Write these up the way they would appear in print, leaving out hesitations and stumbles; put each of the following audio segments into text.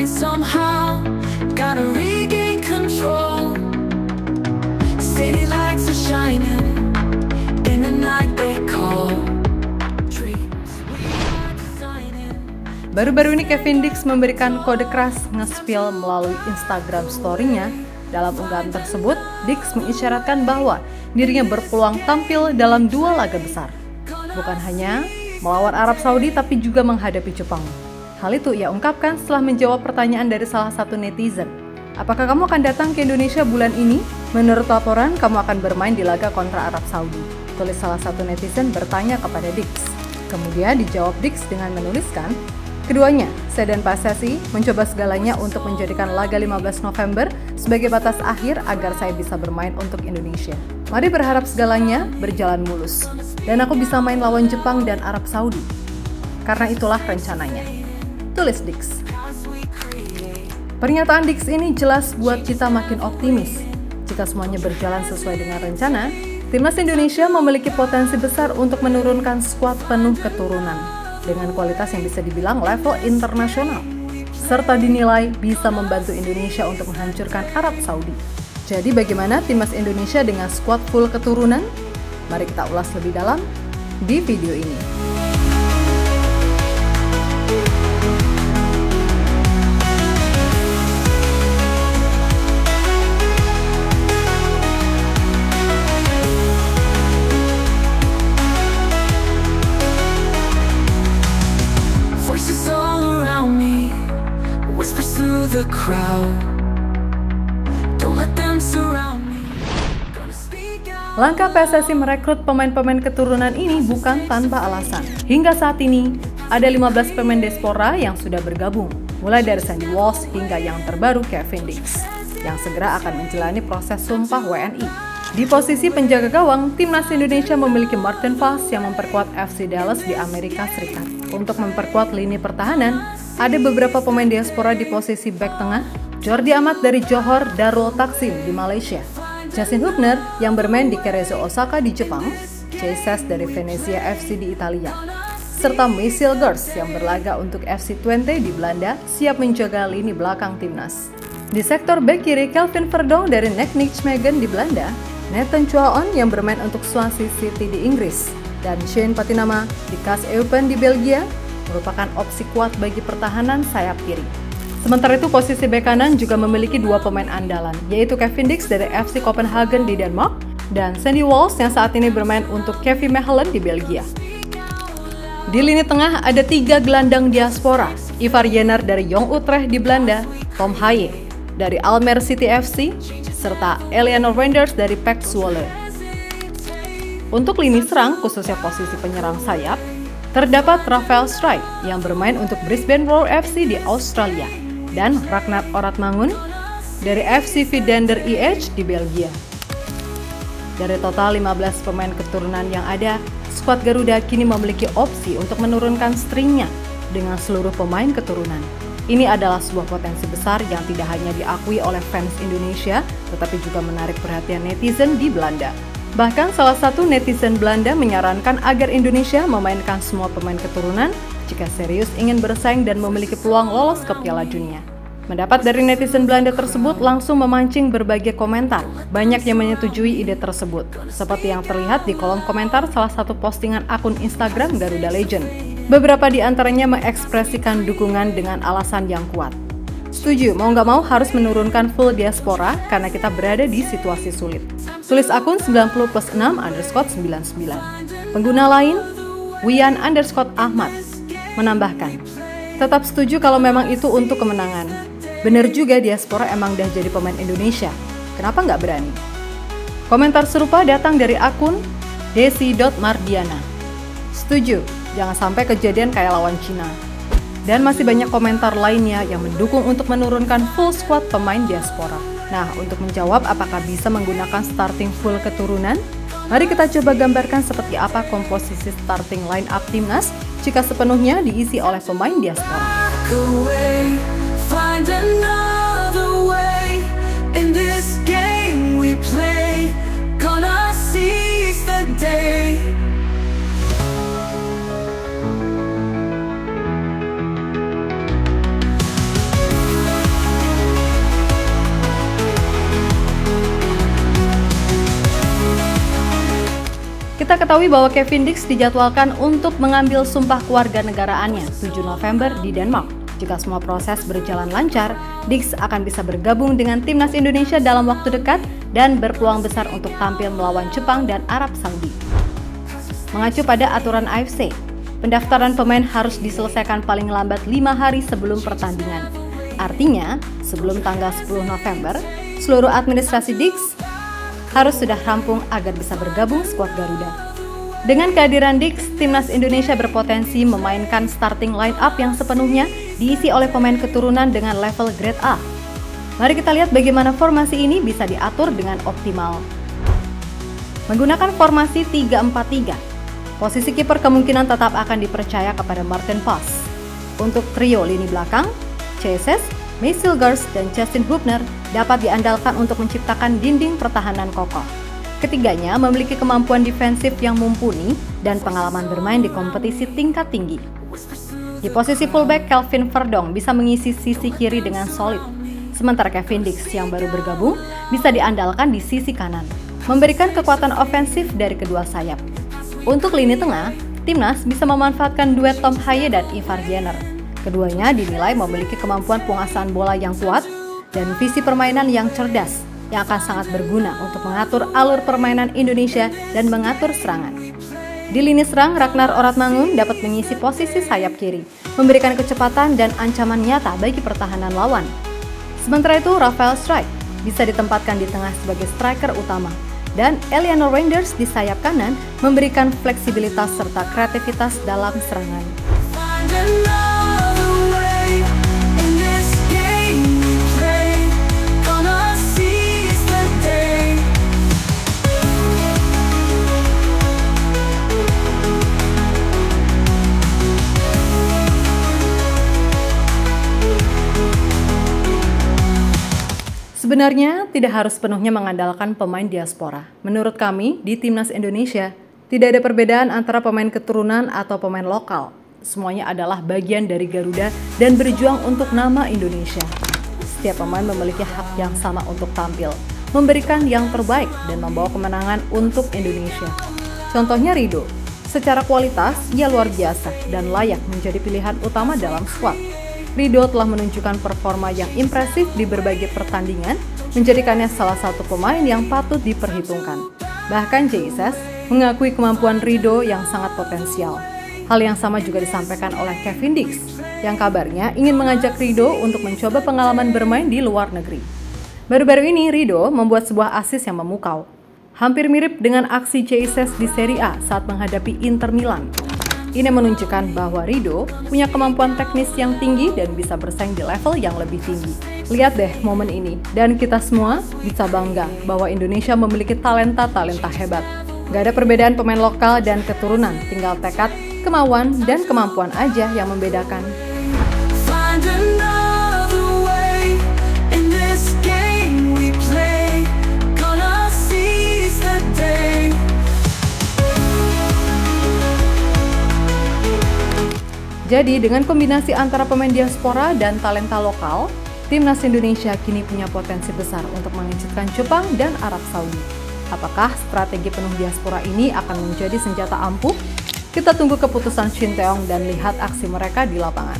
mind somehow. Gotta regain control. City lights are shining in the night they call. Baru-baru ini Kevin Dix memberikan kode keras nge-spill melalui Instagram story-nya. Dalam unggahan tersebut, Dix mengisyaratkan bahwa dirinya berpeluang tampil dalam 2 laga besar. Bukan hanya melawan Arab Saudi tapi juga menghadapi Jepang. Hal itu ia ungkapkan setelah menjawab pertanyaan dari salah satu netizen. Apakah kamu akan datang ke Indonesia bulan ini? Menurut laporan, kamu akan bermain di laga kontra Arab Saudi. Tulis salah satu netizen bertanya kepada Dix. Kemudian dijawab Dix dengan menuliskan, keduanya, saya dan PSSI mencoba segalanya untuk menjadikan laga 15 November sebagai batas akhir agar saya bisa bermain untuk Indonesia. Mari berharap segalanya berjalan mulus, dan aku bisa main lawan Jepang dan Arab Saudi. Karena itulah rencananya. Tulis Dix. Pernyataan Dix ini jelas buat kita makin optimis. Jika semuanya berjalan sesuai dengan rencana, Timnas Indonesia memiliki potensi besar untuk menurunkan skuad penuh keturunan dengan kualitas yang bisa dibilang level internasional, serta dinilai bisa membantu Indonesia untuk menghancurkan Arab Saudi. Jadi bagaimana Timnas Indonesia dengan skuad full keturunan? Mari kita ulas lebih dalam di video ini. The crowd. Don't let them surround me. Langkah PSSI merekrut pemain-pemain keturunan ini bukan tanpa alasan. Hingga saat ini, ada 15 pemain diaspora yang sudah bergabung, mulai dari Sandy Walsh hingga yang terbaru Kevin Dix, yang segera akan menjalani proses sumpah WNI. Di posisi penjaga gawang, Timnas Indonesia memiliki Martin Fast yang memperkuat FC Dallas di Amerika Serikat. Untuk memperkuat lini pertahanan, ada beberapa pemain diaspora di posisi bek tengah, Jordi Amat dari Johor Darul Taksim di Malaysia, Justin Hubner yang bermain di Cerezo Osaka di Jepang, Chase dari Venezia FC di Italia, serta Michel Gers yang berlaga untuk FC Twente di Belanda siap menjaga lini belakang timnas. Di sektor bek kiri, Kelvin Verdonk dari NEC Nijmegen di Belanda, Nathan Chuaon yang bermain untuk Swansea City di Inggris, dan Shane Patinama di KAS Eupen di Belgia merupakan opsi kuat bagi pertahanan sayap kiri. Sementara itu posisi bek kanan juga memiliki 2 pemain andalan, yaitu Kevin Dix dari FC Copenhagen di Denmark dan Sandy Walsh yang saat ini bermain untuk KV Mechelen di Belgia. Di lini tengah ada 3 gelandang diaspora, Ivar Jenner dari Jong Utrecht di Belanda, Tom Haye dari Almere City FC, serta Eleanor Renders dari PEC Zwolle. Untuk lini serang, khususnya posisi penyerang sayap, terdapat Rafael Strijk yang bermain untuk Brisbane Roar FC di Australia dan Ragnar Oratmangun dari FC Vidender IH di Belgia. Dari total 15 pemain keturunan yang ada, skuad Garuda kini memiliki opsi untuk menurunkan stringnya dengan seluruh pemain keturunan. Ini adalah sebuah potensi besar yang tidak hanya diakui oleh fans Indonesia, tetapi juga menarik perhatian netizen di Belanda. Bahkan salah satu netizen Belanda menyarankan agar Indonesia memainkan semua pemain keturunan jika serius ingin bersaing dan memiliki peluang lolos ke Piala Dunia. Mendapat dari netizen Belanda tersebut langsung memancing berbagai komentar. Banyak yang menyetujui ide tersebut, seperti yang terlihat di kolom komentar salah satu postingan akun Instagram Garuda Legend. Beberapa di antaranya mengekspresikan dukungan dengan alasan yang kuat. Setuju, mau nggak mau harus menurunkan full diaspora karena kita berada di situasi sulit. Tulis akun 90+6_99. Pengguna lain, Wian_Ahmad, menambahkan, tetap setuju kalau memang itu untuk kemenangan. Bener juga diaspora emang dah jadi pemain Indonesia, kenapa nggak berani? Komentar serupa datang dari akun desi.mardiana. Setuju, jangan sampai kejadian kayak lawan Cina. Dan masih banyak komentar lainnya yang mendukung untuk menurunkan full squad pemain diaspora. Nah, untuk menjawab apakah bisa menggunakan starting full keturunan, mari kita coba gambarkan seperti apa komposisi starting line up timnas jika sepenuhnya diisi oleh pemain diaspora. Kita ketahui bahwa Kevin Dix dijadwalkan untuk mengambil sumpah kewarganegaraannya 7 November di Denmark. Jika semua proses berjalan lancar, Dix akan bisa bergabung dengan timnas Indonesia dalam waktu dekat dan berpeluang besar untuk tampil melawan Jepang dan Arab Saudi. Mengacu pada aturan AFC, pendaftaran pemain harus diselesaikan paling lambat 5 hari sebelum pertandingan. Artinya, sebelum tanggal 10 November, seluruh administrasi Dix harus sudah rampung agar bisa bergabung skuad Garuda. Dengan kehadiran Dix, timnas Indonesia berpotensi memainkan starting line up yang sepenuhnya diisi oleh pemain keturunan dengan level grade A. Mari kita lihat bagaimana formasi ini bisa diatur dengan optimal. Menggunakan formasi 3-4-3, posisi kiper kemungkinan tetap akan dipercaya kepada Martin Paes. Untuk trio lini belakang, J.S., Mason Gers, dan Justin Hubner dapat diandalkan untuk menciptakan dinding pertahanan kokoh. Ketiganya memiliki kemampuan defensif yang mumpuni dan pengalaman bermain di kompetisi tingkat tinggi. Di posisi fullback, Kelvin Verdong bisa mengisi sisi kiri dengan solid, sementara Kevin Dix yang baru bergabung bisa diandalkan di sisi kanan, memberikan kekuatan ofensif dari kedua sayap. Untuk lini tengah, timnas bisa memanfaatkan duet Tom Haye dan Ivar Jenner. Keduanya dinilai memiliki kemampuan penguasaan bola yang kuat dan visi permainan yang cerdas yang akan sangat berguna untuk mengatur alur permainan Indonesia dan mengatur serangan. Di lini serang, Ragnar Oratmangun dapat mengisi posisi sayap kiri, memberikan kecepatan dan ancaman nyata bagi pertahanan lawan. Sementara itu, Rafael Strijk bisa ditempatkan di tengah sebagai striker utama, dan Eliano Reinders di sayap kanan memberikan fleksibilitas serta kreativitas dalam serangan. Sebenarnya tidak harus penuhnya mengandalkan pemain diaspora. Menurut kami, di timnas Indonesia, tidak ada perbedaan antara pemain keturunan atau pemain lokal. Semuanya adalah bagian dari Garuda dan berjuang untuk nama Indonesia. Setiap pemain memiliki hak yang sama untuk tampil, memberikan yang terbaik dan membawa kemenangan untuk Indonesia. Contohnya Ridho, secara kualitas ia luar biasa dan layak menjadi pilihan utama dalam skuad. Ridho telah menunjukkan performa yang impresif di berbagai pertandingan, menjadikannya salah satu pemain yang patut diperhitungkan. Bahkan J.S. mengakui kemampuan Ridho yang sangat potensial. Hal yang sama juga disampaikan oleh Kevin Dix, yang kabarnya ingin mengajak Ridho untuk mencoba pengalaman bermain di luar negeri. Baru-baru ini Ridho membuat sebuah assist yang memukau. Hampir mirip dengan aksi J.S. di Serie A saat menghadapi Inter Milan. Ini menunjukkan bahwa Ridho punya kemampuan teknis yang tinggi dan bisa bersaing di level yang lebih tinggi. Lihat deh momen ini, dan kita semua bisa bangga bahwa Indonesia memiliki talenta-talenta hebat. Gak ada perbedaan pemain lokal dan keturunan, tinggal tekad, kemauan, dan kemampuan aja yang membedakan. Jadi, dengan kombinasi antara pemain diaspora dan talenta lokal, timnas Indonesia kini punya potensi besar untuk mengejutkan Jepang dan Arab Saudi. Apakah strategi penuh diaspora ini akan menjadi senjata ampuh? Kita tunggu keputusan Shin Tae-yong dan lihat aksi mereka di lapangan.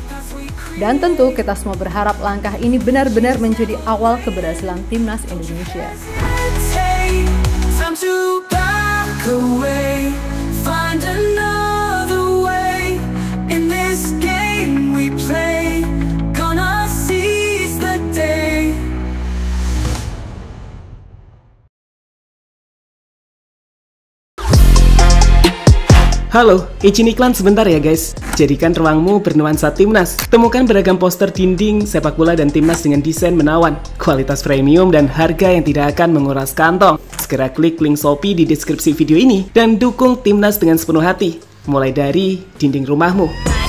Dan tentu kita semua berharap langkah ini benar-benar menjadi awal keberhasilan timnas Indonesia. Halo, izin iklan sebentar ya guys. Jadikan ruangmu bernuansa timnas. Temukan beragam poster dinding, sepak bola dan timnas dengan desain menawan, kualitas premium dan harga yang tidak akan menguras kantong. Segera klik link Shopee di deskripsi video ini dan dukung timnas dengan sepenuh hati. Mulai dari dinding rumahmu.